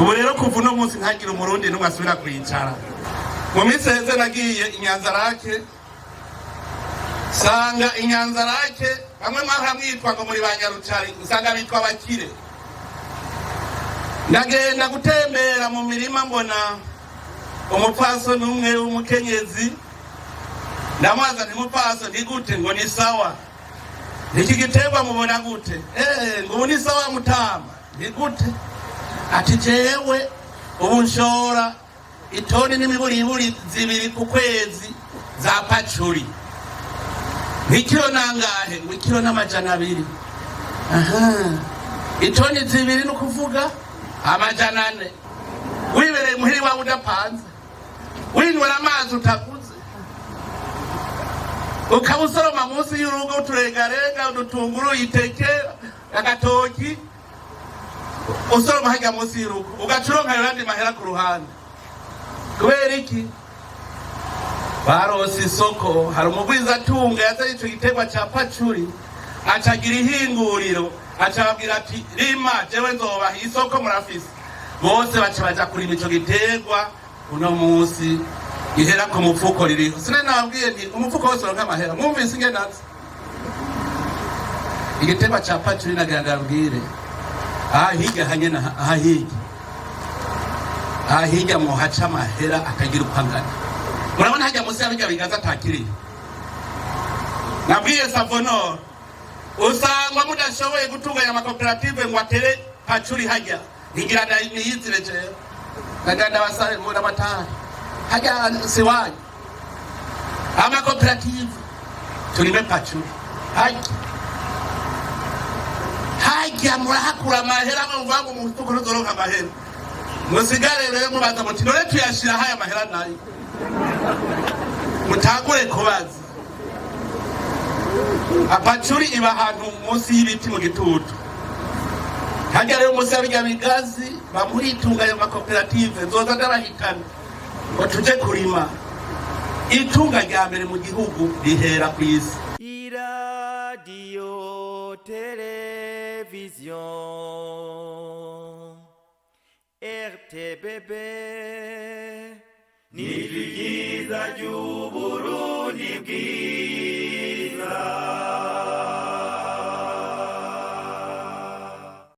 ubu rero kuva uno munsi ntagira umurundi n'umwe asubira kwicara. Mu minsi heze nagiye Inyanzarake sanga Inyanzarake bamwe mwahamwitwa ngo muri banyarucari usanga bitwa bakire. Ndagenda gutembera mu mirima mbona umupfaso n'umwe w'umukenyezi, ndamaza nti mupfaso ndi gute? Ngo ni sawa. Iki giterwa mubona gute? Ngo ni sawa Mutama. Ndi gute? Ati jewe ubu nshora itoni n'imiburiburi 2 ku kwezi za pacuri. Ikiro nangahe? Ngo ikiro n'amajana 2. Itoni 2 no kuvuga amajana 4. Wibereye muhiri wawe udapanze, winwera amazi utaguze, ukabusoroma munsi y'urugo uturengarenga udutunguru iteke agatoki usoroma hajya munsi y'urugo ugacuronka yandi mahera ku ruhande. Kubera iki? Barose isoko. Hari umugwiza atunga yazanye ico giterwa ca pacuri, acagira ihinguriro, acababwira ati rima jewe nzobaha isoko murafise. Bose baca kurima ico giterwa. Uno munsi ihera ku mufuko ririho. Sine nababwiye nti umufuko wose uronka amahera. Mwumvise ingene natse igiterwa ca pacuri nagandabwire hirya hanyene hirya mu haca amahera akagira upangana. Murabona hajya munsi y'abijya bigaza atakiriye. Nabwiye Savonor usanga mudashoboye gutunganya amakoperative ngo atere pacuri hajya ntigira niyizire jewe naganda basare mu namatari hajya siwanyu amakoperative turime pacuri hajya murahakura amahera mvuga mu mufuko n'uzoronka amahera. Musigare rero mubaza muti none tuyashira haya amahera nayo mutagure kubaza. Apacuri iba ahantu munsi y'ibiti mu gitutu. Hajya rero munsi y'abijya bigazi bamuritunganya amakoperative nzoza ndabahitana ngo tuje kurima. Itunga rya mbere mu gihugu rihera ku isi. Radio television RTBB n'ijwi ryiza ry'Uburundi bwiza.